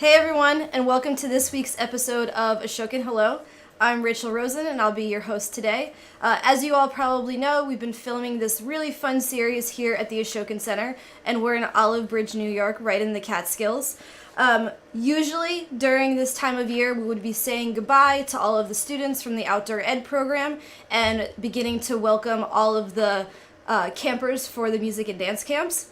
Hey everyone, and welcome to this week's episode of Ashokan Hello. I'm Rachel Rosen, and I'll be your host today. As you all probably know, we've been filming this really fun series here at the Ashokan Center, and we're in Olive Bridge, New York, right in the Catskills. Usually, during this time of year, we would be saying goodbye to all of the students from the Outdoor Ed program and beginning to welcome all of the campers for the music and dance camps.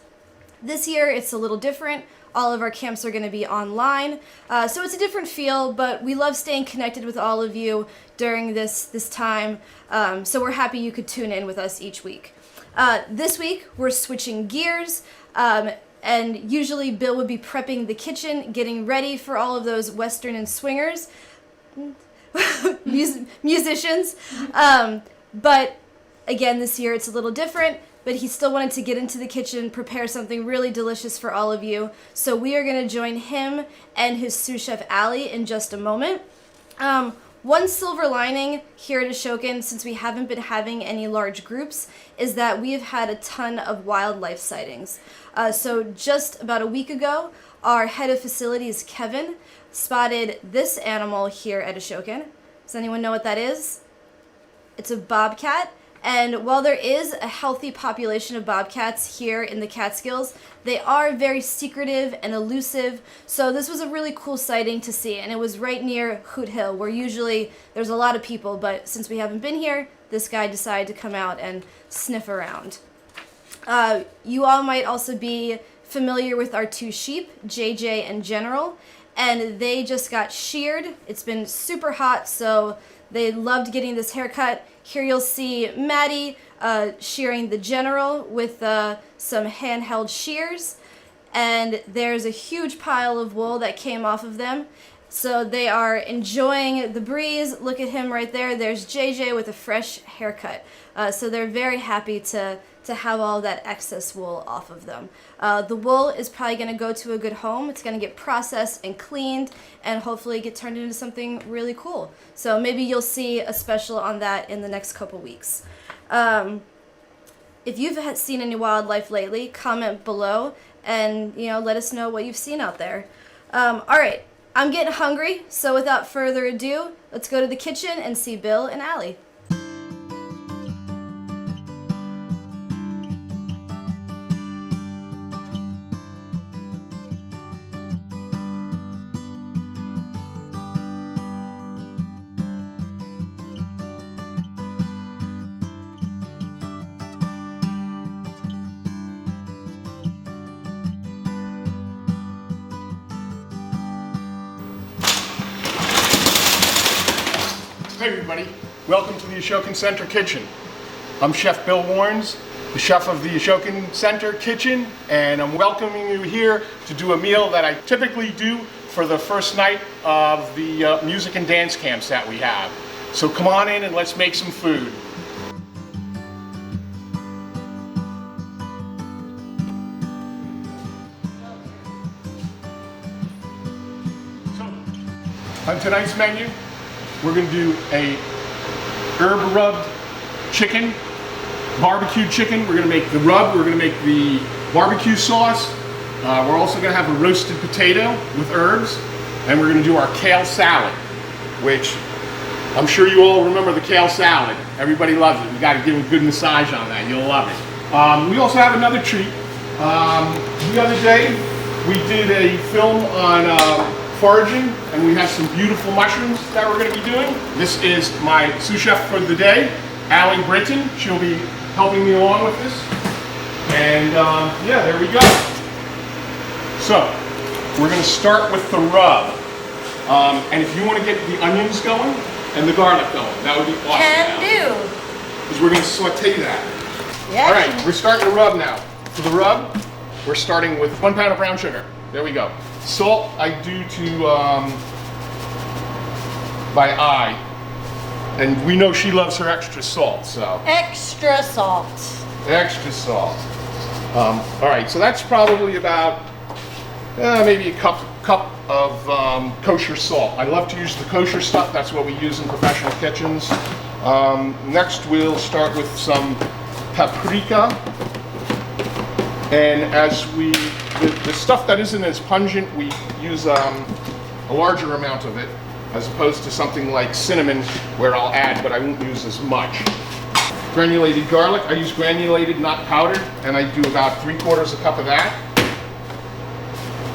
This year, it's a little different. All of our camps are going to be online, so it's a different feel, but we love staying connected with all of you during this time, so we're happy you could tune in with us each week. This week, we're switching gears, and usually Bill would be prepping the kitchen, getting ready for all of those Western and swingers, musicians, but again, this year it's a little different. But he still wanted to get into the kitchen, prepare something really delicious for all of you. So we are going to join him and his sous chef Ally in just a moment. One silver lining here at Ashokan, since we haven't been having any large groups, is that we have had a ton of wildlife sightings. So just about a week ago, our head of facilities, Kevin, spotted this animal here at Ashokan. Does anyone know what that is? It's a bobcat. And while there is a healthy population of bobcats here in the Catskills, they are very secretive and elusive, so this was a really cool sighting to see, and it was right near Hoot Hill, where usually there's a lot of people, but since we haven't been here, this guy decided to come out and sniff around. You all might also be familiar with our two sheep, JJ and General, and they just got sheared. It's been super hot, so they loved getting this haircut. Here you'll see Maddie shearing the General with some handheld shears, and there's a huge pile of wool that came off of them. So they are enjoying the breeze. Look at him right there. There's JJ with a fresh haircut. So they're very happy to have all that excess wool off of them. The wool is probably going to go to a good home. It's going to get processed and cleaned and hopefully get turned into something really cool. So maybe you'll see a special on that in the next couple weeks. If you've seen any wildlife lately, comment below and let us know what you've seen out there. All right, I'm getting hungry, so without further ado, let's go to the kitchen and see Bill and Ally. Hey everybody, welcome to the Ashokan Center Kitchen. I'm Chef Bill Warnes, the chef of the Ashokan Center Kitchen, and I'm welcoming you here to do a meal that I typically do for the first night of the music and dance camps that we have. So come on in and let's make some food. So, on tonight's menu, we're going to do a herb rubbed chicken, barbecued chicken. We're going to make the rub, we're going to make the barbecue sauce. We're also going to have a roasted potato with herbs, and we're going to do our kale salad, which I'm sure you all remember the kale salad. Everybody loves it. You got to give a good massage on that. You'll love it. We also have another treat. The other day, we did a film on foraging, and we have some beautiful mushrooms that we're going to be doing. This is my sous chef for the day, Ally Britton. She'll be helping me along with this. And yeah, there we go. So, we're going to start with the rub. And if you want to get the onions going and the garlic going, that would be awesome. Can do. Because we're going to saute that. Yeah. All right, we're starting the rub now. For the rub, we're starting with 1 pound of brown sugar. There we go. Salt I do to by eye, and we know she loves her extra salt, so Extra salt. extra salt. All right, so that's probably about maybe a cup of kosher salt. I love to use the kosher stuff. That's what we use in professional kitchens. Next, we'll start with some paprika. And as the stuff that isn't as pungent, we use a larger amount of it, as opposed to something like cinnamon, where I'll add, but I won't use as much. Granulated garlic, I use granulated, not powdered, and I do about 3/4 cup of that.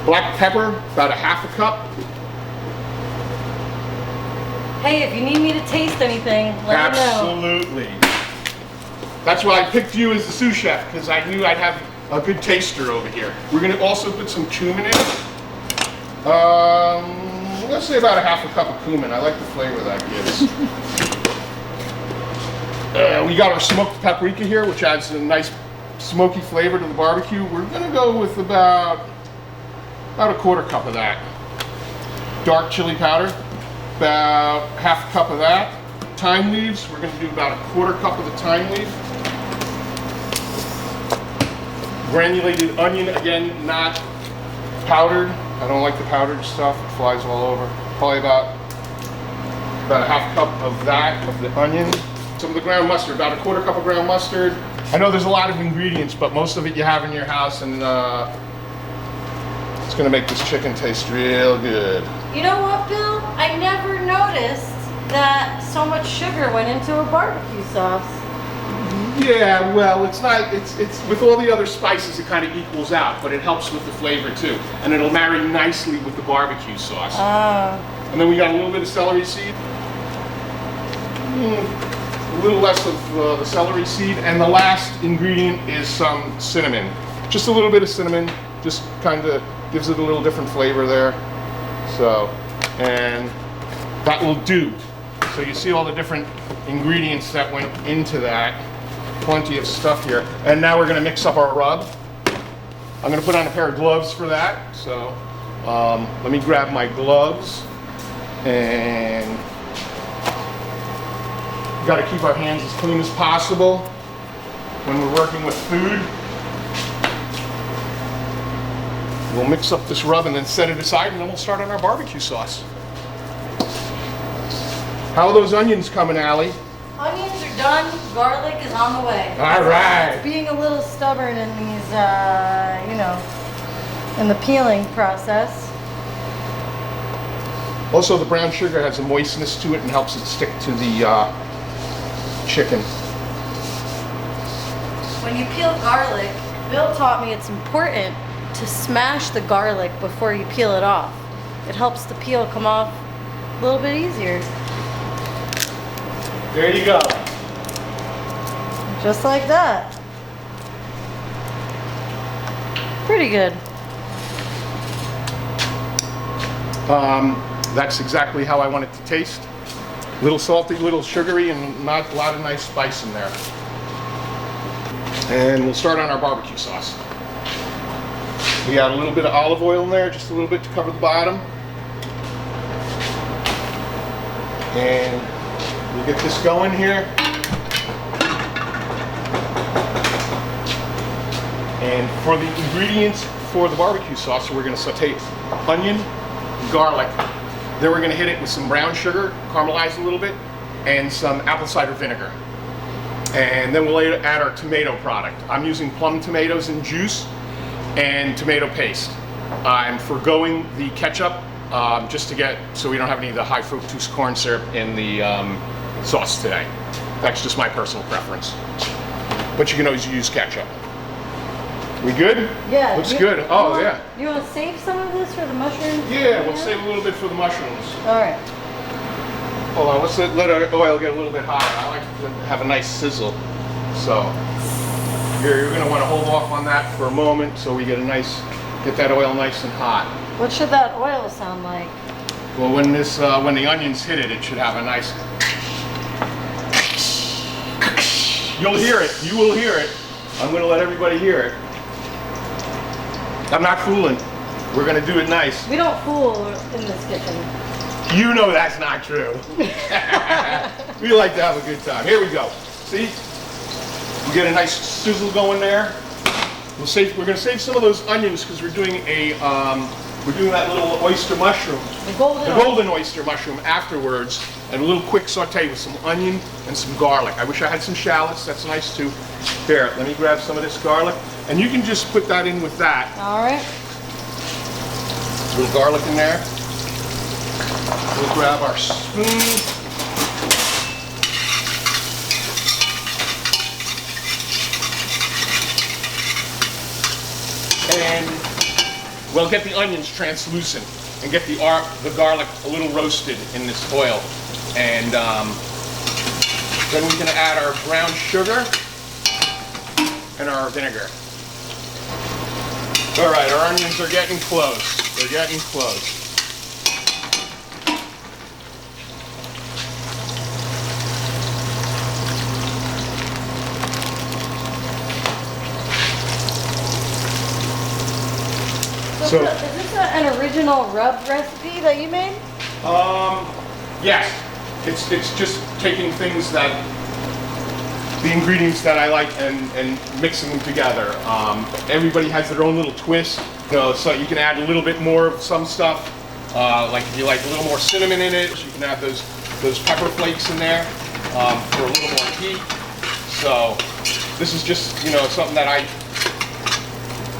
Black pepper, about 1/2 cup. Hey, if you need me to taste anything, let me know. Absolutely. That's why I picked you as the sous chef, because I knew I'd have a good taster over here. We're going to also put some cumin in it. Let's say about 1/2 cup of cumin. I like the flavor that gives. We got our smoked paprika here, which adds a nice smoky flavor to the barbecue. We're going to go with about 1/4 cup of that. Dark chili powder, about 1/2 cup of that. Thyme leaves, we're going to do about 1/4 cup of the thyme leaf. Granulated onion, again, not powdered. I don't like the powdered stuff, it flies all over. Probably about 1/2 cup of that, of the onion. Some of the ground mustard, about 1/4 cup of ground mustard. I know there's a lot of ingredients, but most of it you have in your house, and it's gonna make this chicken taste real good. You know what, Bill? I never noticed that so much sugar went into a barbecue sauce. Yeah, well, it's not, it's with all the other spices, it kind of equals out, but it helps with the flavor too. And it'll marry nicely with the barbecue sauce. And then we got a little bit of celery seed. A little less of the celery seed. And the last ingredient is some cinnamon. Just a little bit of cinnamon, just kind of gives it a little different flavor there. So, and that will do. So you see all the different ingredients that went into that. Plenty of stuff here. And now we're gonna mix up our rub. I'm gonna put on a pair of gloves for that. So let me grab my gloves, and got to keep our hands as clean as possible when we're working with food. We'll mix up this rub and then set it aside, and then we'll start on our barbecue sauce. How are those onions coming, Ally? Onions are done, garlic is on the way. All right. Being a little stubborn in these, in the peeling process. Also, the brown sugar has a moistness to it and helps it stick to the chicken. When you peel garlic, Bill taught me it's important to smash the garlic before you peel it off. It helps the peel come off a little bit easier. There you go. Just like that. Pretty good. That's exactly how I want it to taste. Little salty, little sugary, and not a lot of nice spice in there. And we'll start on our barbecue sauce. We add a little bit of olive oil in there, just a little bit to cover the bottom. And we'll get this going here. And for the ingredients for the barbecue sauce, we're going to saute onion, garlic. Then we're going to hit it with some brown sugar, caramelize a little bit, and some apple cider vinegar. And then we'll add our tomato product. I'm using plum tomatoes in juice and tomato paste. I'm forgoing the ketchup just to get, so we don't have any of the high fructose corn syrup in the sauce today. That's just my personal preference. But you can always use ketchup. We good? Yeah. Looks good. Oh, yeah. You want to save some of this for the mushrooms? Yeah, we'll save a little bit for the mushrooms. All right. Hold on, let's let our oil get a little bit hotter. I like to have a nice sizzle. So you're going to want to hold off on that for a moment so we get get that oil nice and hot. What should that oil sound like? Well, when the onions hit it, it should have a nice. You'll hear it. You will hear it. I'm going to let everybody hear it. I'm not fooling. We're going to do it nice. We don't fool in this kitchen. You know that's not true. We like to have a good time. Here we go. See? We get a nice sizzle going there. We're going to save some of those onions because we're doing that little oyster mushroom. The golden oyster mushroom afterwards, and a little quick saute with some onion and some garlic. I wish I had some shallots. That's nice too. Here, let me grab some of this garlic, and you can just put that in with that. All right. A little garlic in there. We'll grab our spoon. And we'll get the onions translucent and get the garlic a little roasted in this oil. And then we can add our brown sugar and our vinegar. All right, our onions are getting close. They're getting close. So is this an original rub recipe that you made? Yes. It's just taking things that, the ingredients that I like and mixing them together. Everybody has their own little twist, so you can add a little bit more of some stuff. Like if you like a little more cinnamon in it, you can add those pepper flakes in there for a little more heat. So this is just, you know, something that I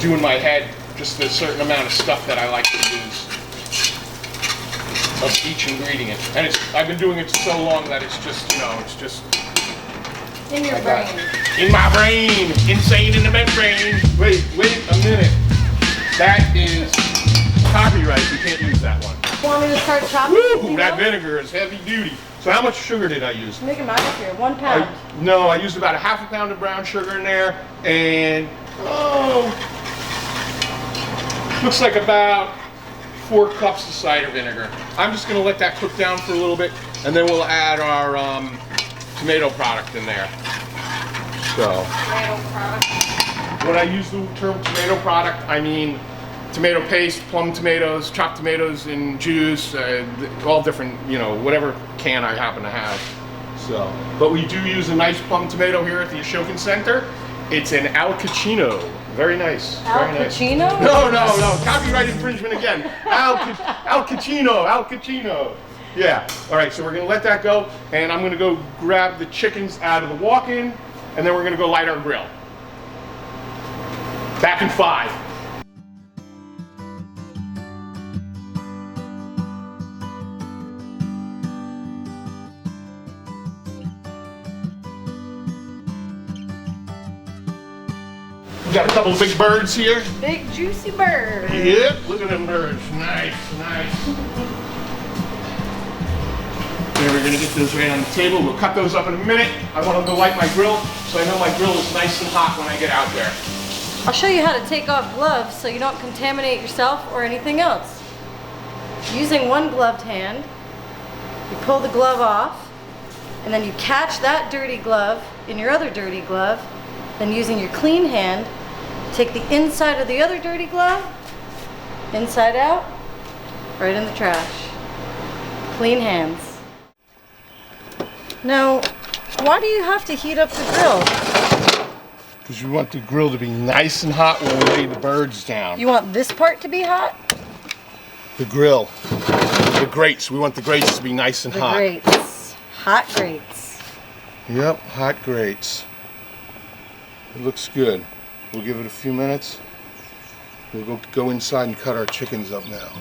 do in my head, just a certain amount of stuff that I like to use of each ingredient. And I've been doing it so long that it's just, you know, it's just in your brain. In my brain. Insane in the membrane. Wait a minute. That is copyright. You can't use that one. You want me to start chopping? Woo, that vinegar is heavy duty. So how much sugar did I use? Make a math here. 1 pound. No, I used about a half a pound of brown sugar in there, and looks like about 4 cups of cider vinegar. I'm just going to let that cook down for a little bit, and then we'll add our tomato product in there. So, Tomato product. when I use the term tomato product, I mean tomato paste, plum tomatoes, chopped tomatoes in juice, all different, you know, whatever can I happen to have. So, but we do use a nice plum tomato here at the Ashokan Center. It's an Al Cappuccino. Very nice. Al Very nice. Pacino? No. Copyright infringement again. Al Cappuccino. Yeah. All right, so we're going to let that go, and I'm going to go grab the chickens out of the walk-in, and then we're going to go light our grill. Back in 5. We got a couple of big birds here. Big juicy bird. Yep, look at them birds. Nice. Okay, we're gonna get those right on the table. We'll cut those up in a minute. I want to go light my grill, so I know my grill is nice and hot when I get out there. I'll show you how to take off gloves so you don't contaminate yourself or anything else. Using one gloved hand, you pull the glove off, and then you catch that dirty glove in your other dirty glove. Then using your clean hand, take the inside of the other dirty glove, inside out, right in the trash. Clean hands. Now, why do you have to heat up the grill? Because you want the grill to be nice and hot when we lay the birds down. You want this part to be hot? The grill. The grates. We want the grates to be nice and The hot. grates. Hot grates. Yep, hot grates. It looks good. We'll give it a few minutes. We'll go inside and cut our chickens up now.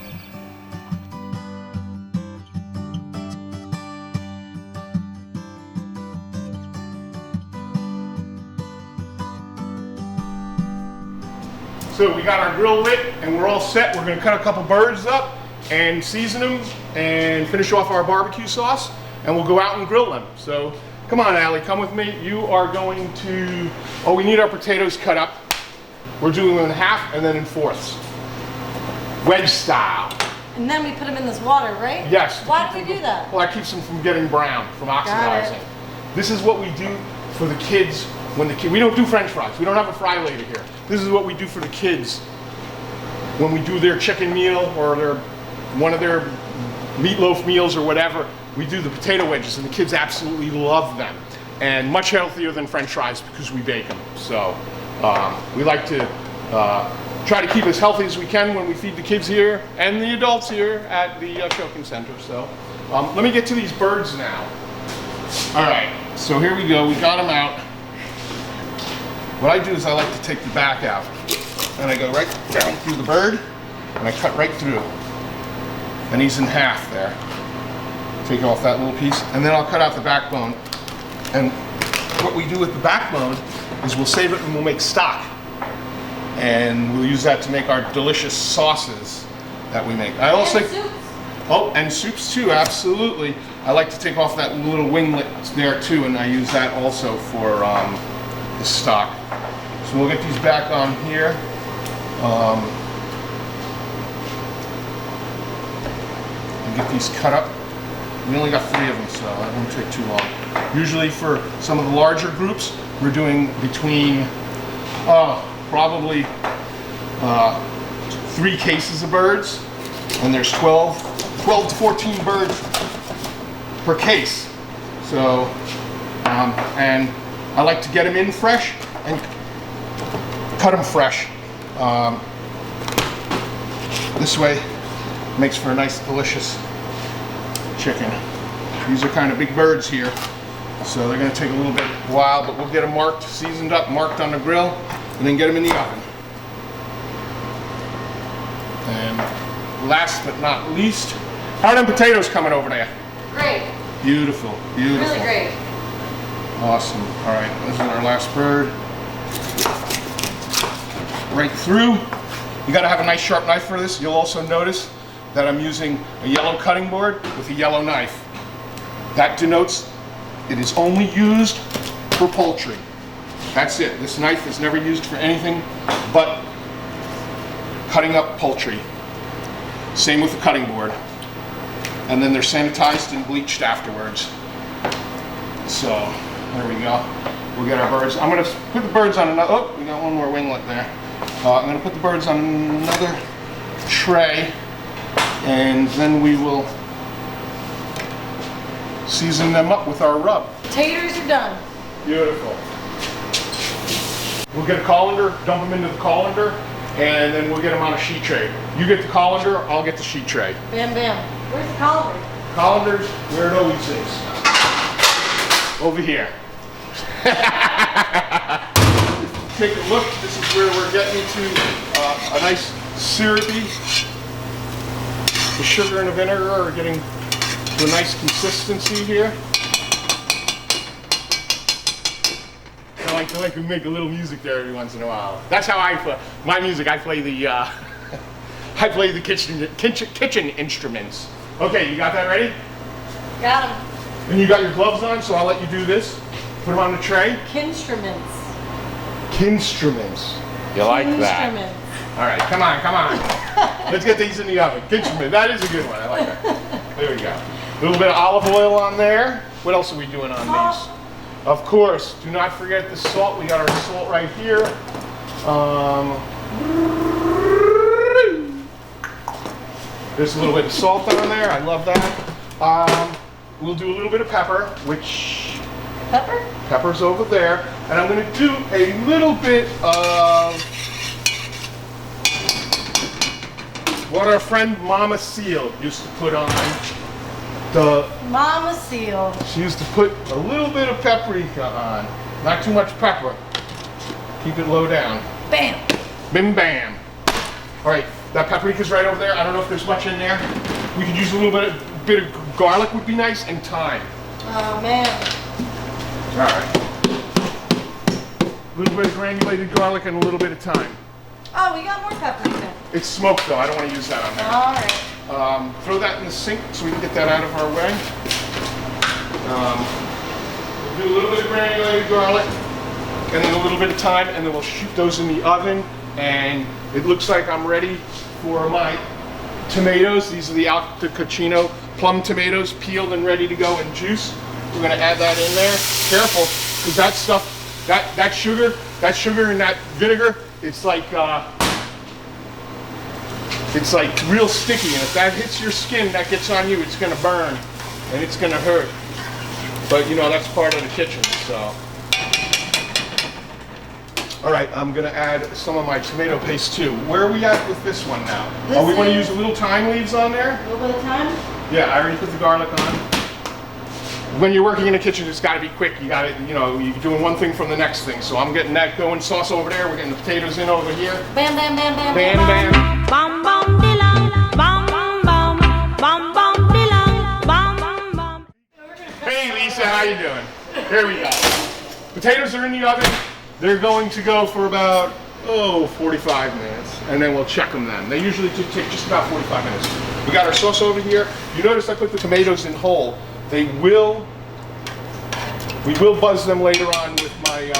So we got our grill lit and we're all set. We're going to cut a couple birds up and season them and finish off our barbecue sauce, and we'll go out and grill them. So come on, Ally, come with me. You are going to, we need our potatoes cut up. We're doing them in half and then in fourths. Wedge style. And then we put them in this water, right? Yes. Why do we do that? Well, that keeps them from getting brown, from oxidizing. This is what we do for the kids when we don't do French fries. We don't have a fry later here. This is what we do for the kids when we do their chicken meal or one of their meatloaf meals or whatever. We do the potato wedges, and the kids absolutely love them. And much healthier than French fries because we bake them. So we like to try to keep as healthy as we can when we feed the kids here and the adults here at the Ashokan Center. So let me get to these birds now. All right, so here we go. We got them out. What I do is I like to take the back out, and I go right down through the bird, and I cut right through. And he's in half there. Take off that little piece, and then I'll cut out the backbone. And what we do with the backbone is we'll save it and we'll make stock. And we'll use that to make our delicious sauces that we make. I also and soups too, absolutely. I like to take off that little winglet there too, and I use that also for the stock. So we'll get these back on here. And get these cut up. We only got 3 of them, so that won't take too long. Usually for some of the larger groups, we're doing between probably 3 cases of birds, and there's 12 to 14 birds per case. So, and I like to get them in fresh and cut them fresh. This way makes for a nice, delicious chicken. These are kind of big birds here, so they're going to take a little bit while, but we'll get them marked, seasoned up, marked on the grill, and then get them in the oven. And last but not least, how are them potatoes coming over there? Great. Beautiful, beautiful. Really great. Awesome. All right, this is our last bird. Right through. You got to have a nice sharp knife for this. You'll also notice that I'm using a yellow cutting board with a yellow knife. That denotes it is only used for poultry. That's it. This knife is never used for anything but cutting up poultry. Same with the cutting board. And then they're sanitized and bleached afterwards. So, there we go. We'll get our birds. I'm going to put the birds on another, oh, we got one more winglet there. I'm going to put the birds on another tray, and then we will season them up with our rub. Taters are done. Beautiful. We'll get a colander, dump them into the colander, and then we'll get them on a sheet tray. You get the colander, I'll get the sheet tray. Bam, bam. Where's the colander? Colanders, where it always is. Over here. Take a look. This is where we're getting to a nice syrupy. The sugar and the vinegar are getting to a nice consistency here. I like to make a little music there every once in a while. That's how I play my music. I play the I play the kitchen instruments. Okay, you got that ready? Got them. And you got your gloves on, so I'll let you do this. Put them on the tray. Kinstruments. Kinstruments. You like that? All right, come on, come on. Let's get these in the oven. Kinstrument, that is a good one. I like that. There we go. A little bit of olive oil on there. What else are we doing on these? Of course, do not forget the salt. We got our salt right here. There's a little bit of salt on there. I love that. We'll do a little bit of pepper, which... Pepper? Pepper's over there. And I'm going to do a little bit of what our friend Mama Seal used to put on the... Mama Seal. She used to put a little bit of paprika on. Not too much pepper. Keep it low down. Bam. Bim bam. All right, that paprika's right over there. I don't know if there's much in there. We could use a little bit of garlic would be nice, and thyme. Oh man. All right. A little bit of granulated garlic and a little bit of thyme. Oh, we got more paprika. It's smoked though. I don't want to use that on there. All right. Throw that in the sink so we can get that out of our way. We'll do a little bit of granulated garlic and then a little bit of thyme, and then we'll shoot those in the oven. And it looks like I'm ready for my tomatoes. These are the Alta Cucino plum tomatoes, peeled and ready to go in juice. We're going to add that in there. Careful, because that stuff, that sugar and that vinegar, it's like real sticky, and if that hits your skin, that gets on you, it's going to burn and it's going to hurt. But you know, that's part of the kitchen. So, all right, I'm going to add some of my tomato paste too. Where are we at with this one now? Oh, we want to use a little thyme leaves on there? A little bit of thyme? Yeah, I already put the garlic on. When you're working in the kitchen, it's got to be quick. You got to, you know, you're doing one thing from the next thing. So I'm getting that going, sauce over there. We're getting the potatoes in over here. Bam, bam, bam, bam, Bam, bam. Bam bam dilang, bam bam bam, bam bam dilang, bam bam bam. Hey, Lisa, how you doing? Here we go. Potatoes are in the oven. They're going to go for about, 45 minutes, and then we'll check them then. They usually do take just about 45 minutes. We got our sauce over here. You notice I put the tomatoes in whole. We will buzz them later on with my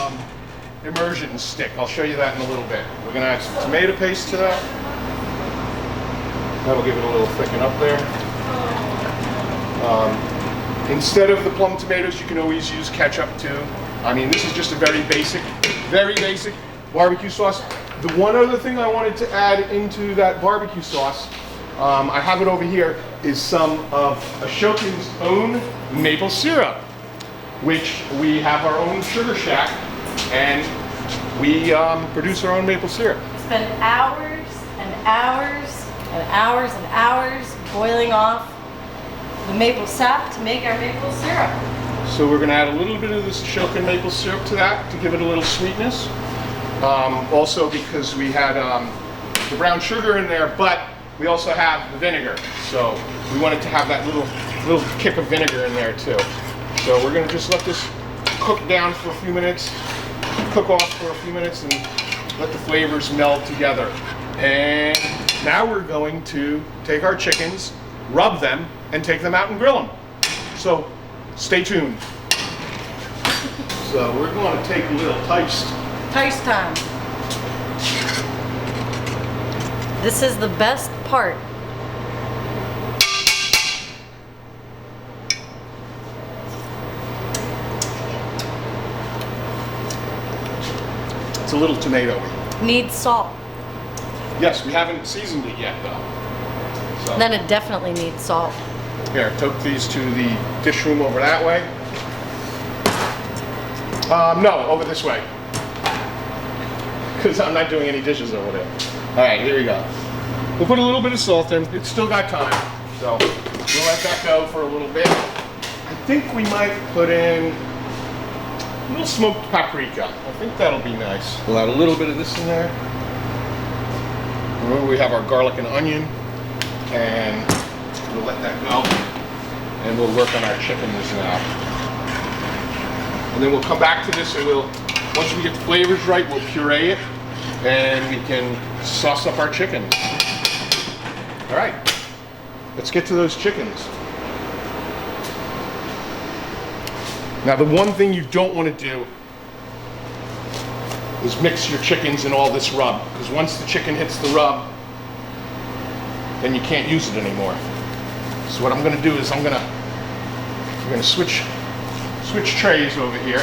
immersion stick. I'll show you that in a little bit. We're gonna add some tomato paste to that. That'll give it a little thicken up there. Instead of the plum tomatoes, you can always use ketchup too. I mean, this is just a very basic barbecue sauce. The one other thing I wanted to add into that barbecue sauce, I have it over here, is some of Ashokan's own maple syrup, which we have our own sugar shack, and we produce our own maple syrup. Spend hours and hours and hours and hours boiling off the maple sap to make our maple syrup. So we're going to add a little bit of this Ashokan maple syrup to that to give it a little sweetness. Also because we had the brown sugar in there, but we also have the vinegar. So we wanted to have that little kick of vinegar in there too. So we're going to just let this cook down for a few minutes, cook off for a few minutes, and let the flavors meld together. And now we're going to take our chickens, rub them, and take them out and grill them. So stay tuned. So we're going to take a little taste. Taste time. This is the best part. It's a little tomatoey. Needs salt. Yes, we haven't seasoned it yet though. So. Then it definitely needs salt. Here, took these to the dish room over that way. No, over this way. Because I'm not doing any dishes over there. All right, here we go. We'll put a little bit of salt in. It's still got time. So we'll let that go for a little bit. I think we might put in a little smoked paprika. I think that'll be nice. We'll add a little bit of this in there. Remember, we have our garlic and onion. And we'll let that go. And we'll work on our chickens now. And then we'll come back to this and once we get the flavors right, we'll puree it and we can sauce up our chickens. All right, let's get to those chickens. Now the one thing you don't want to do is mix your chickens in all this rub, because once the chicken hits the rub, then you can't use it anymore. So what I'm going to do is we're going to switch trays over here.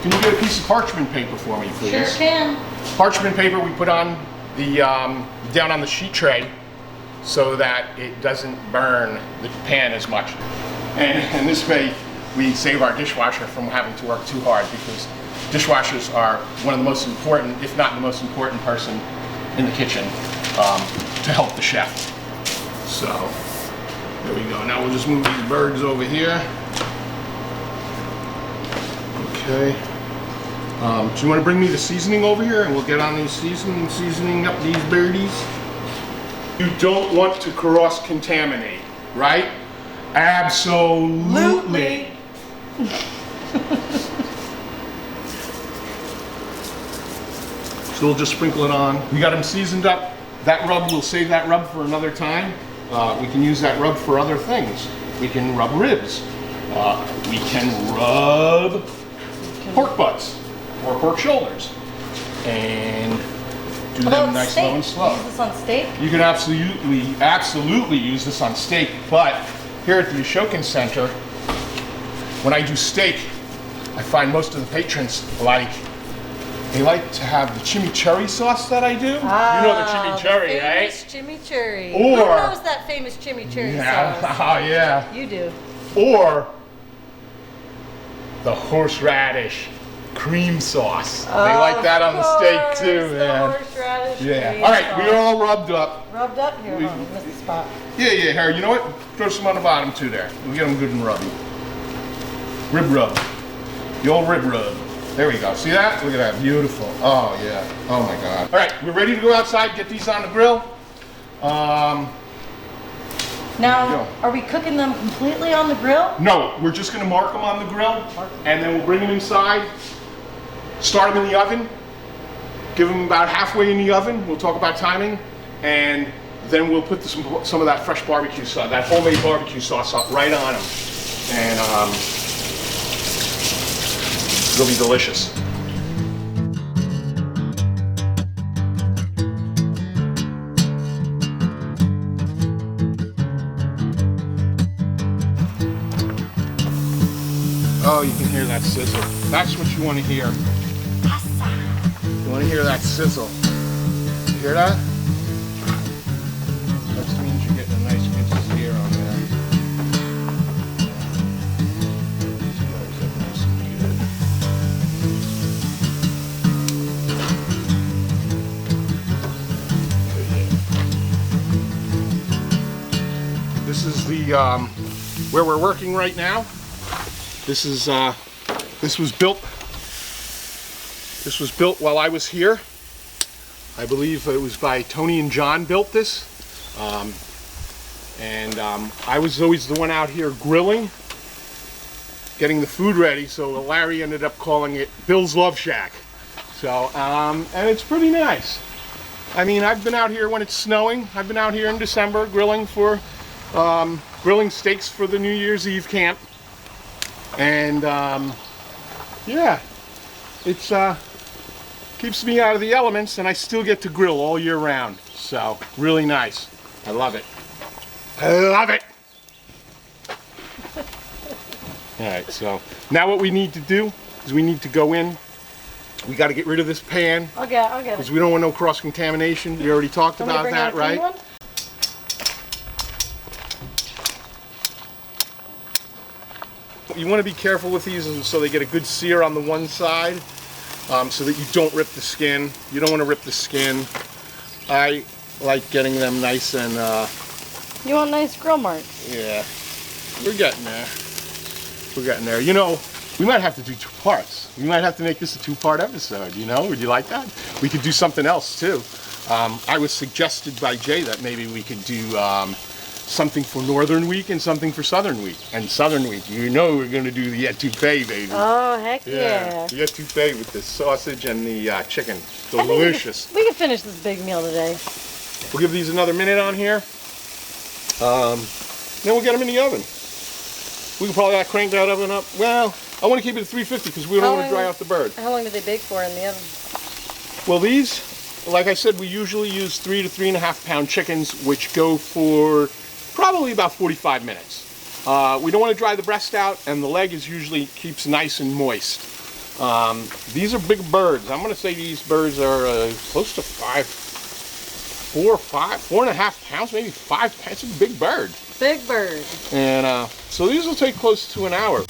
Can you get a piece of parchment paper for me, please? Sure can. Parchment paper we put on the down on the sheet tray so that it doesn't burn the pan as much. And this way we save our dishwasher from having to work too hard, because dishwashers are one of the most important, if not the most important person in the kitchen to help the chef. So there we go. Now we'll just move these birds over here. Okay. Do you want to bring me the seasoning over here and we'll get on these seasoning up these birdies? You don't want to cross-contaminate, right? Absolutely. So we'll just sprinkle it on. We got them seasoned up. That rub, we'll save that rub for another time. We can use that rub for other things. We can rub ribs. We can rub pork butts or pork shoulders and do them nice, low, and slow. Use this on steak? You can absolutely use this on steak, but here at the Ashokan Center, when I do steak, I find most of the patrons like to have the chimichurri sauce that I do. You know the chimichurri, right? Chimichurri. Or, who knows that famous chimichurri sauce? Oh yeah. You do. Or the horseradish cream sauce. They like that on the steak too, man. Horseradish Yeah. cream All right, sauce. we're all rubbed up. Rubbed up here. Hold on, you missed the spot. Yeah, Harry. You know what? Throw some on the bottom too there. We'll get them good and rubby. Rib rub. The old rib rub. There we go. See that? Look at that. Beautiful. Oh, yeah. Oh, my God. All right. We're ready to go outside, get these on the grill. Now, are we cooking them completely on the grill? No, we're just gonna mark them on the grill, and then we'll bring them inside, start them in the oven, give them about halfway in the oven. We'll talk about timing, and then we'll put some of that fresh barbecue sauce, that homemade barbecue sauce right on them, and it'll be delicious. Oh, you can hear that sizzle. That's what you want to hear. You want to hear that sizzle. You hear that? That means you're getting a nice good sear on there. This is the where we're working right now. This was built while I was here. I believe it was by Tony and John built this. I was always the one out here grilling, getting the food ready, so Larry ended up calling it Bill's Love Shack. So, and it's pretty nice. I mean, I've been out here when it's snowing. I've been out here in December grilling steaks for the New Year's Eve camp. And yeah, it's keeps me out of the elements, and I still get to grill all year round. So really nice. I love it. I love it. All right, so now what we need to do is we need to go in. We got to get rid of this pan. I'll get it. Because we don't want no cross contamination. We already talked about that, right? One? You want to be careful with these so they get a good sear on the one side, so that you don't rip the skin. You don't want to rip the skin. I like getting them nice and... You want nice grill marks? Yeah, we're getting there. We're getting there. You know, we might have to do 2 parts. We might have to make this a 2-part episode, you know? Would you like that? We could do something else, too. I was suggested by Jay that maybe we could do... something for Northern Week and something for Southern Week. And Southern Week, you know we're going to do the etouffee, baby. Oh, heck yeah. The etouffee with the sausage and the chicken. Delicious. We can finish this big meal today. We'll give these another minute on here. Then we'll get them in the oven. We can probably crank that oven up. Well, I want to keep it at 350 because we don't want to dry out the bird. How long do they bake for in the oven? Well, these, like I said, we usually use 3 to 3.5 pound chickens, which go for probably about 45 minutes. We don't want to dry the breast out, and the leg usually keeps nice and moist. These are big birds. I'm going to say these birds are close to 4.5 pounds, maybe 5 pounds. It's a big bird. Big bird. And so these will take close to an hour.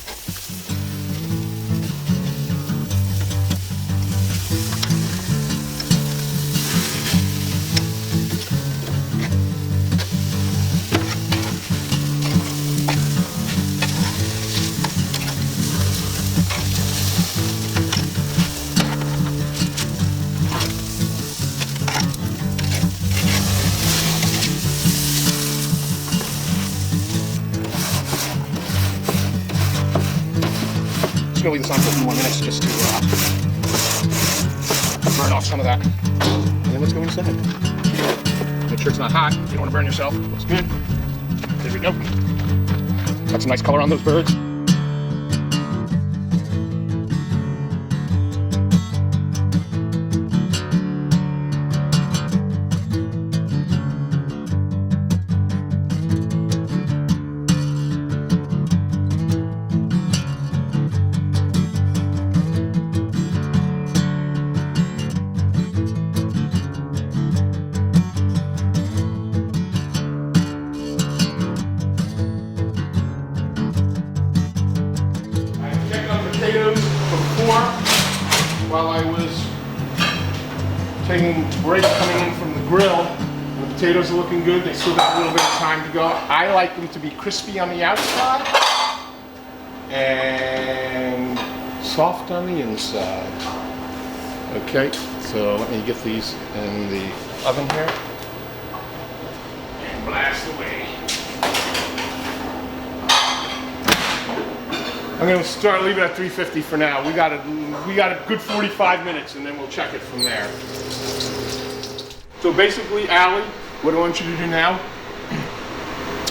Just gonna leave this on for a few more minutes just to burn off some of that. And then let's go inside. Make sure it's not hot. You don't want to burn yourself. Looks good. There we go. Got some nice color on those birds. While I was taking a break coming in from the grill, the potatoes are looking good. They still got a little bit of time to go. I like them to be crispy on the outside and soft on the inside. Okay, so let me get these in the oven here and blast away. I'm gonna start leaving at 350 for now. We got a good 45 minutes, and then we'll check it from there. So basically, Ally, what I want you to do now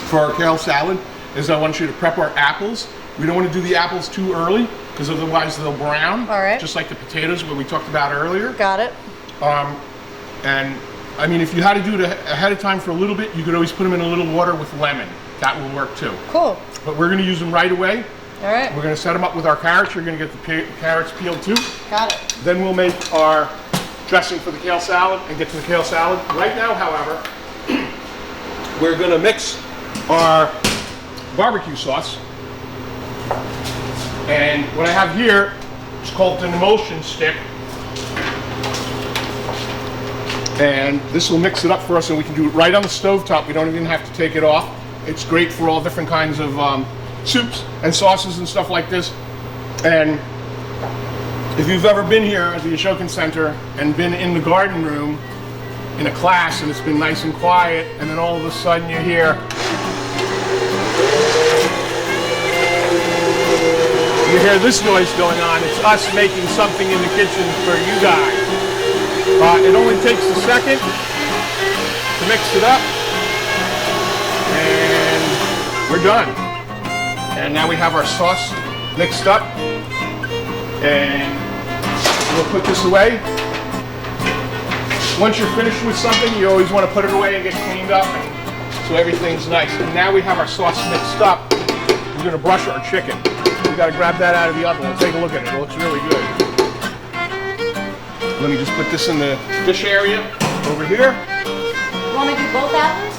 for our kale salad is I want you to prep our apples. We don't want to do the apples too early because otherwise they'll brown. All right. Just like the potatoes, what we talked about earlier. Got it. And I mean, if you had to do it ahead of time for a little bit, you could always put them in a little water with lemon. That will work too. Cool. But we're going to use them right away. All right. We're going to set them up with our carrots. You're going to get the carrots peeled too. Got it. Then we'll make our dressing for the kale salad and get to the kale salad. Right now, however, we're going to mix our barbecue sauce. And what I have here is called an emulsion stick. And this will mix it up for us, and we can do it right on the stovetop. We don't even have to take it off. It's great for all different kinds of soups and sauces and stuff like this. And if you've ever been here at the Ashokan Center and been in the garden room in a class and it's been nice and quiet, and then all of a sudden you hear this noise going on, it's us making something in the kitchen for you guys. It only takes a second to mix it up, and we're done. And now we have our sauce mixed up, and we'll put this away. Once you're finished with something, you always want to put it away and get cleaned up, and so everything's nice. And now we have our sauce mixed up. We're going to brush our chicken. We got to grab that out of the oven. We'll take a look at it. It looks really good. Let me just put this in the dish area over here. You want me to do both apples?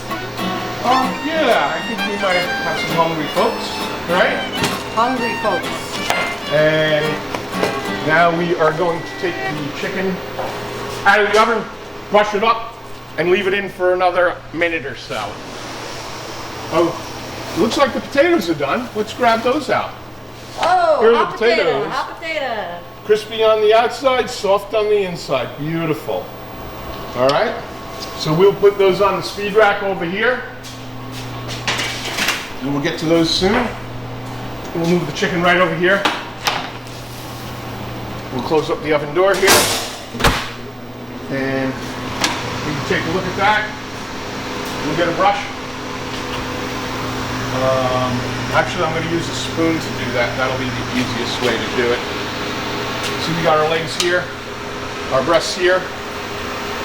Yeah, I think we might have some hungry folks, right? Hungry folks. And now we are going to take the chicken out of the oven, brush it up, and leave it in for another minute or so. Oh, looks like the potatoes are done. Let's grab those out. Oh, Here are the hot potato, potatoes. hot potato. Crispy on the outside, soft on the inside. Beautiful. All right. So we'll put those on the speed rack over here. And we'll get to those soon. We'll move the chicken right over here. We'll close up the oven door here. And we can take a look at that. We'll get a brush. Actually, I'm going to use a spoon to do that. That'll be the easiest way to do it. So we got our legs here, our breasts here.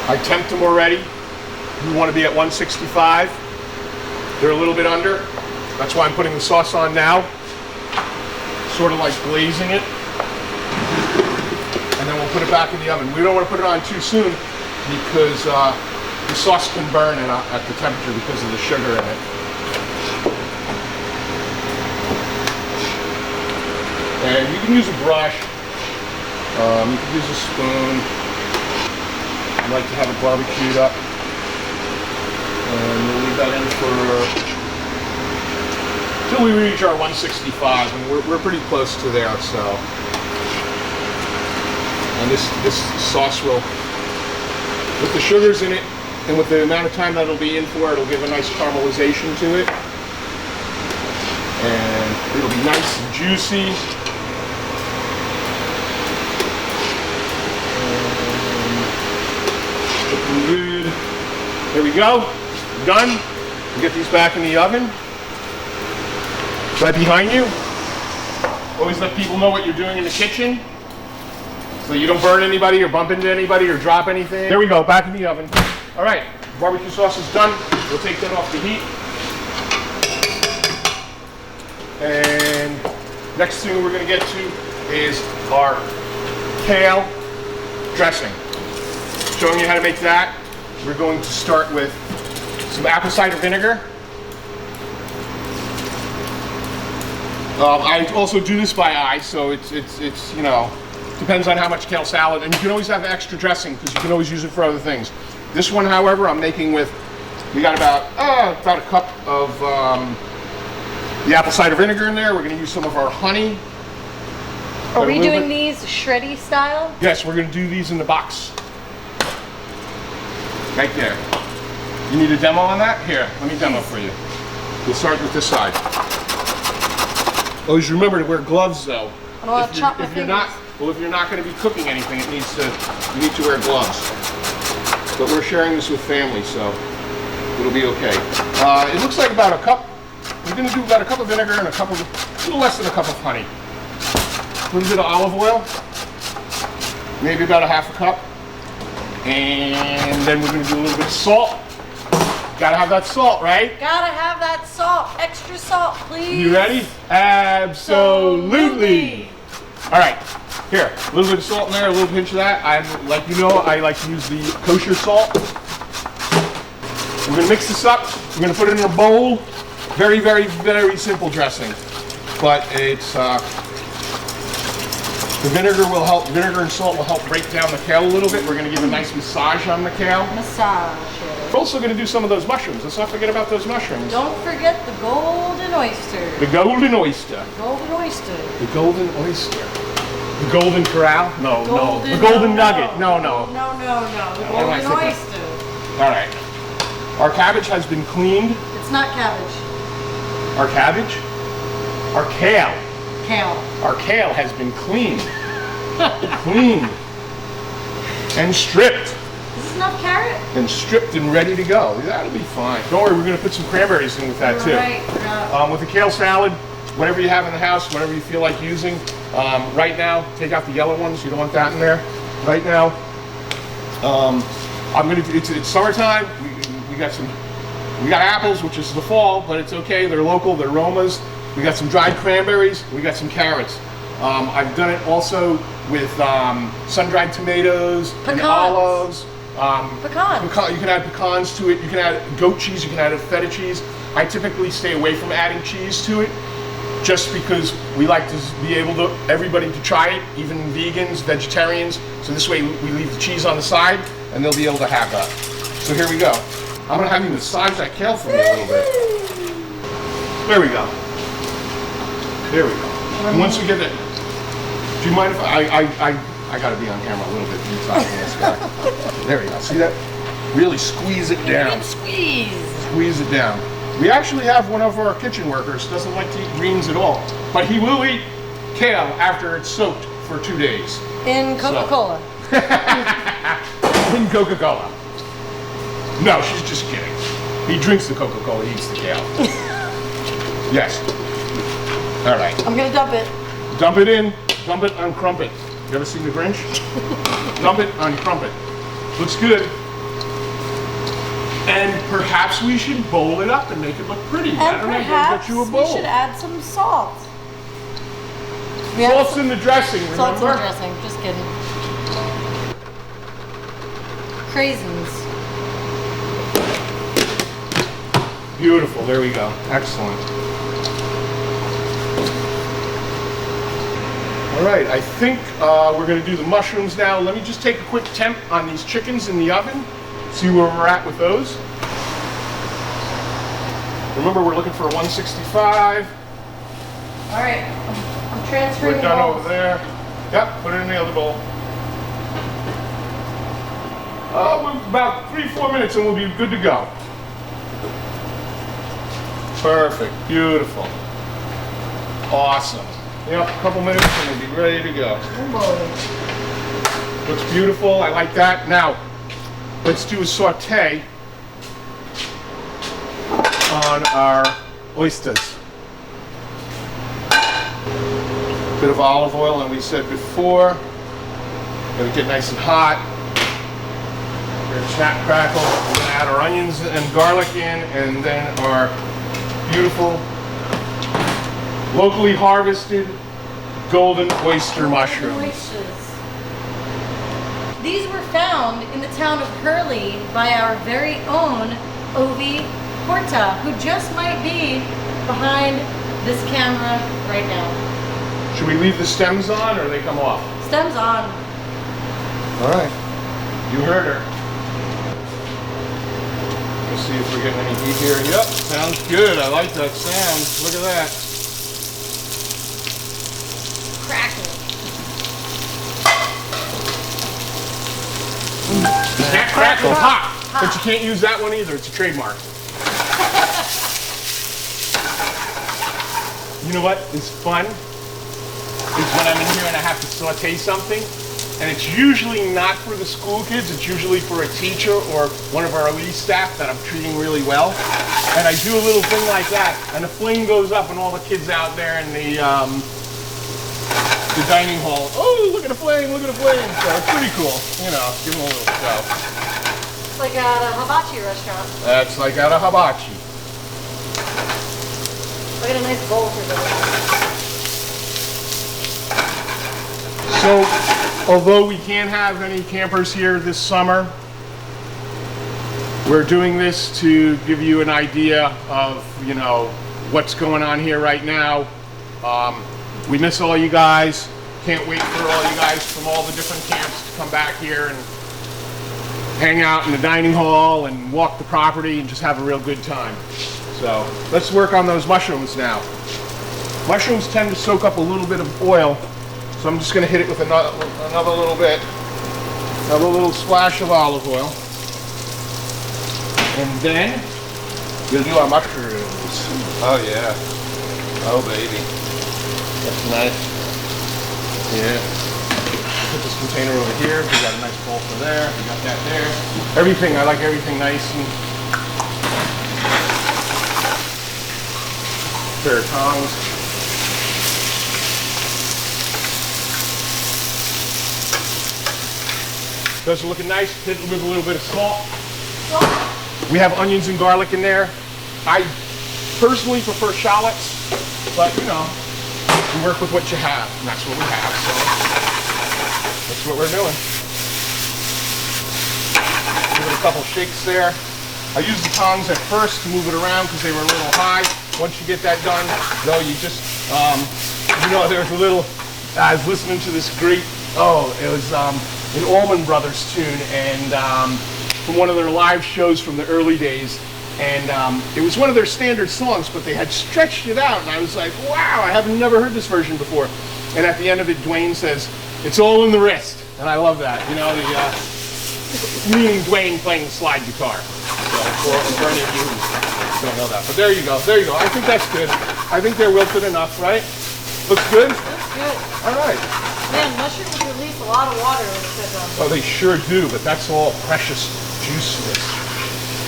I temped them already. We want to be at 165. They're a little bit under. That's why I'm putting the sauce on now. Sort of like glazing it. And then we'll put it back in the oven. We don't want to put it on too soon because the sauce can burn at the temperature because of the sugar in it. And you can use a brush, you can use a spoon. I like to have it barbecued up. And we'll leave that in till we reach our 165, and we're pretty close to there, so. And this sauce will, with the sugars in it, and with the amount of time that it'll be in for, it'll give a nice caramelization to it. And it'll be nice and juicy. Looking good. There we go. Done. We'll get these back in the oven. Right behind you. Always let people know what you're doing in the kitchen, so you don't burn anybody or bump into anybody or drop anything. There we go, back in the oven. All right, barbecue sauce is done. We'll take that off the heat. And next thing we're gonna get to is our kale dressing. Showing you how to make that. We're going to start with some apple cider vinegar. I also do this by eye, so it's you know, depends on how much kale salad, and you can always have extra dressing because you can always use it for other things. This one, however, I'm making with, we got about a cup of the apple cider vinegar in there. We're going to use some of our honey. Are we doing these shreddy style? Yes, we're going to do these in the box. Right there. You need a demo on that? Here, let me demo for you. We'll start with this side. Always remember to wear gloves though. I don't want to chop my If you're fingers. not going to be cooking anything, you need to wear gloves. But we're sharing this with family, so it'll be okay. It looks like about a cup. We're going to do about a cup of vinegar and a little less than a cup of honey. A little bit of olive oil, maybe about a half a cup. And then we're going to do a little bit of salt. Gotta have that salt, right? Gotta have that salt. Extra salt, please. You ready? Absolutely. All right, here, a little bit of salt in there, a little pinch of that. I like to use the kosher salt. We're gonna mix this up. We're gonna put it in a bowl. Very, very, very simple dressing, but it's the vinegar and salt will help break down the kale a little bit. We're gonna give a nice massage on the kale. Massage. We're also gonna do some of those mushrooms. Let's not forget about those mushrooms. Don't forget the golden oyster. The golden oyster. Golden oyster. The golden oyster. The golden corral? No. The golden nugget. No. No. The am I golden thinking? oyster. All right. Our cabbage has been cleaned. It's not cabbage. Our cabbage? Our kale. Kale. Our kale has been cleaned. Cleaned. And stripped. Is this enough carrot? And stripped and ready to go. That'll be fine. Don't worry, we're going to put some cranberries in with that too. Right. With the kale salad, whatever you have in the house, whatever you feel like using. Right now, take out the yellow ones. You don't want that in there. Right now, it's summertime. We got apples, which is the fall, but it's okay. They're local. They're Romas. We got some dried cranberries. We got some carrots. I've done it also with sun-dried tomatoes and olives. Pecans. You can add pecans to it. You can add goat cheese. You can add feta cheese. I typically stay away from adding cheese to it, just because we like to be able to everybody to try it, even vegans, vegetarians. So this way we leave the cheese on the side, and they'll be able to have that. So here we go. I'm gonna have you massage that kale for me a little bit. There we go. There we go. And once we get it, do you mind if I gotta be on camera a little bit massaging this guy. There we go. See that? Really squeeze it down. Squeeze. Squeeze it down. We actually have one of our kitchen workers doesn't like to eat greens at all, but he will eat kale after it's soaked for 2 days. In Coca-Cola. In Coca-Cola. No, she's just kidding. He drinks the Coca-Cola, he eats the kale. Yes. All right. I'm gonna dump it. Dump it in. Dump it on crumpet. You ever seen The Grinch? Dump it on crumpet. Looks good. And perhaps we should bowl it up and make it look pretty. I don't know, get you a bowl. We should add some salt. Salt's in the dressing, remember? Salt's in the dressing, just kidding. Craisins. Beautiful, there we go. Excellent. All right, I think we're gonna do the mushrooms now. Let me just take a quick temp on these chickens in the oven. See where we're at with those. Remember, we're looking for a 165. All right, I'm transferring We're the done bowls. over there. Yep, put it in the other bowl. About 3-4 minutes and we'll be good to go. Perfect, beautiful. Awesome. Yep, a couple minutes and we'll be ready to go. Looks beautiful, I like that. Now, let's do a saute on our oysters. Bit of olive oil, and we said before, gonna get nice and hot. We're gonna snap crackle. We're gonna add our onions and garlic in, and then our beautiful, locally harvested golden oyster mushrooms. Oysters. These were found in the town of Hurley by our very own Ovi Porta, who just might be behind this camera right now. Should we leave the stems on or they come off? Stems on. All right. You heard her. Let's see if we're getting any heat here. Yep, sounds good. I like that sound. Look at that. Crackle. Snap crackle hot. But you can't use that one either. It's a trademark. You know what is fun? Is when I'm in here and I have to saute something. And it's usually not for the school kids, it's usually for a teacher or one of our elite staff that I'm treating really well. And I do a little thing like that, and the flame goes up and all the kids out there in the dining hall, oh, look at the flame, look at the flame. So it's pretty cool, you know, give them a little show. It's like at a hibachi restaurant. That's like at a hibachi. Look at a nice bowl for those. So, although we can't have any campers here this summer, we're doing this to give you an idea of, you know, what's going on here right now. We miss all you guys. Can't wait for all you guys from all the different camps to come back here and hang out in the dining hall and walk the property and just have a real good time. So, let's work on those mushrooms now. Mushrooms tend to soak up a little bit of oil. So I'm just going to hit it with another little bit, another little splash of olive oil. And then we'll do our mushrooms. Oh yeah. Oh baby. That's nice. Yeah. Put this container over here. We got a nice bowl for there. We got that there. Everything, I like everything nice and pair of tongs. Those are looking nice. Hit it with a little bit of salt. We have onions and garlic in there. I personally prefer shallots, but you know, you work with what you have, and that's what we have, so that's what we're doing. Give it a couple shakes there. I use the tongs at first to move it around because they were a little high. Once you get that done, though, you just, you know, there's a little, I was listening to this great, it was, an Allman Brothers tune, and from one of their live shows from the early days, and it was one of their standard songs, but they had stretched it out, and I was like, wow, I have never heard this version before. And at the end of it, Dwayne says, it's all in the wrist, and I love that, you know, meaning Dwayne playing the slide guitar. So, for any of you who don't know that, but there you go, I think that's good. I think they're wilted enough, right? Looks good? Looks good. All right. Man, mushrooms release a lot of water when you cook them. Oh, they sure do, but that's all precious juiciness.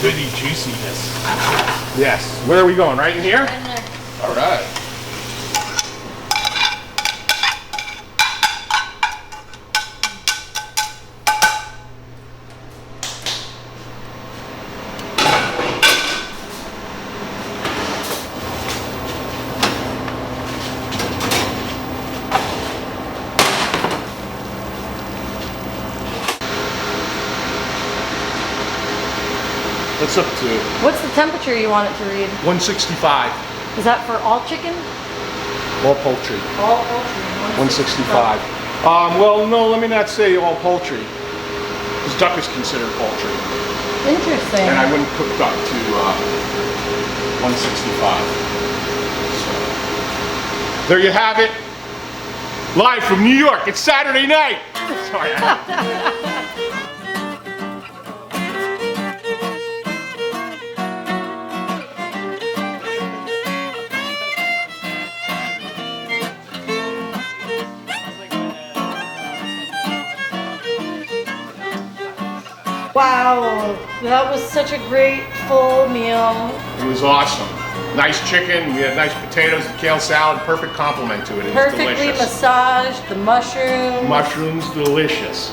Goody juiciness. Yes. Where are we going? Right in here? Right in there. All right. What's up to? What's the temperature you want it to read? 165. Is that for all chicken? All poultry. All poultry. 165. Well, no, let me not say all poultry. Because duck is considered poultry. Interesting. And I wouldn't cook duck to 165. So, there you have it. Live from New York. It's Saturday night. Sorry. Wow, that was such a great full meal. It was awesome. Nice chicken, we had nice potatoes, the kale salad, perfect complement to it. It was Perfectly delicious. massaged, the mushrooms. Mushrooms, delicious.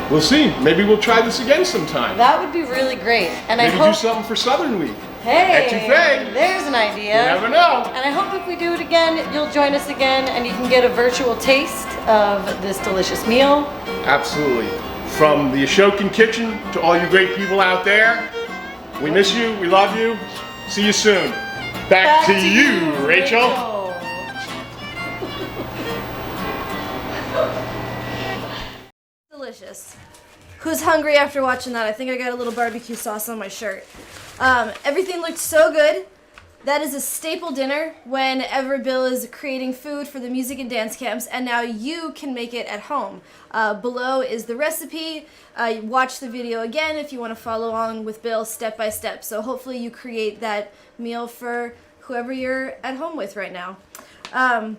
We'll see. Maybe we'll try this again sometime. That would be really great. And Maybe I hope, do something for Southern Week. hey, Etouffee. there's an idea. You never know. And I hope if we do it again, you'll join us again and you can get a virtual taste of this delicious meal. Absolutely. From the Ashokan Kitchen to all you great people out there, we miss you, we love you. See you soon. Back to you, Rachel. Delicious. Who's hungry after watching that? I think I got a little barbecue sauce on my shirt. Everything looked so good. That is a staple dinner whenever Bill is creating food for the music and dance camps, and now you can make it at home. Below is the recipe. Watch the video again if you want to follow along with Bill step by step. So hopefully you create that meal for whoever you're at home with right now. I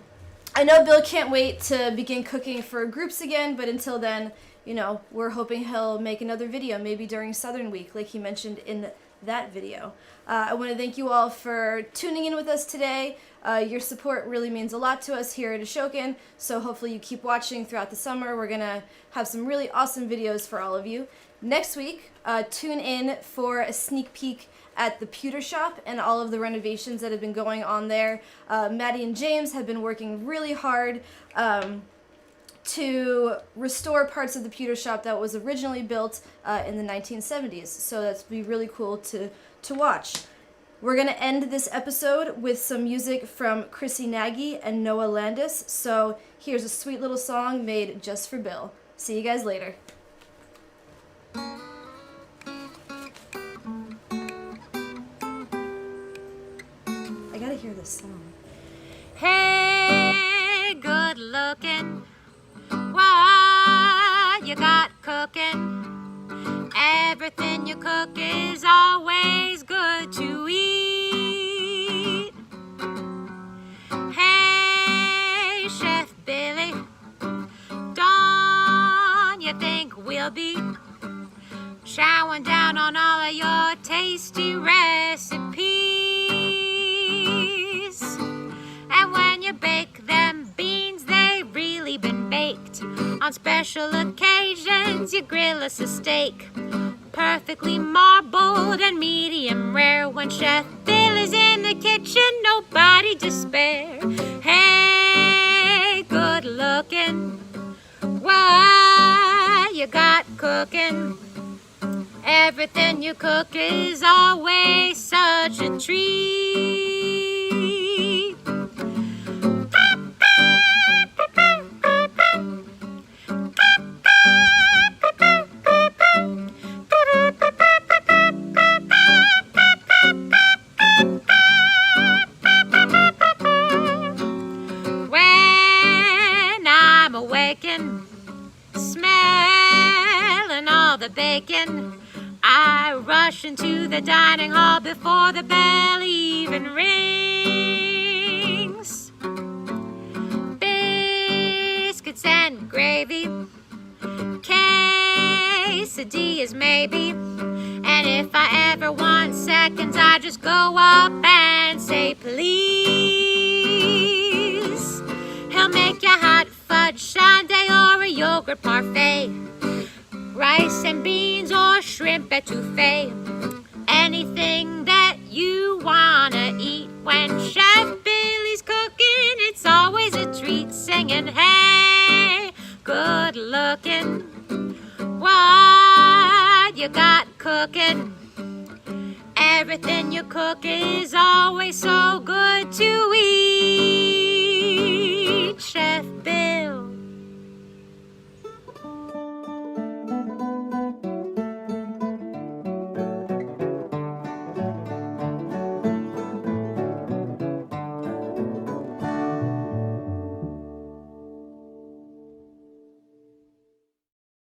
know Bill can't wait to begin cooking for groups again, but until then, you know, we're hoping he'll make another video, maybe during Southern Week, like he mentioned in that video. I want to thank you all for tuning in with us today. Your support really means a lot to us here at Ashokan, so hopefully you keep watching throughout the summer. We're going to have some really awesome videos for all of you. Next week, tune in for a sneak peek at the pewter shop and all of the renovations that have been going on there. Maddie and James have been working really hard to restore parts of the pewter shop that was originally built in the 1970s. So that's be really cool to watch. We're going to end this episode with some music from Krissie Nagy and Noah Landes. So here's a sweet little song made just for Bill. See you guys later. I gotta hear this song. Hey, good looking, what you got cooking? Everything you cook is always good to eat. Hey, Chef Billy, don't you think we'll be chowing down on all of your tasty recipes? And when you bake them beans, they've really been baked. On special occasions, you grill us a steak, perfectly marbled and medium rare. When Chef Bill is in the kitchen, nobody to spare. Hey, good looking, what you got cooking? Everything you cook is always such a treat. When I'm awakened, smelling all the bacon, I rush into the dining hall before the bell even rings. Biscuits and gravy, quesadillas maybe, and if I ever want seconds, I just go up and say please. He'll make you hot fudge sundae or a yogurt parfait, rice and beans or shrimp etouffee. Anything that you wanna eat. When Chef Billy's cooking, it's always a treat. Singing, hey, good looking, what you got cooking? Everything you cook is always so good to eat.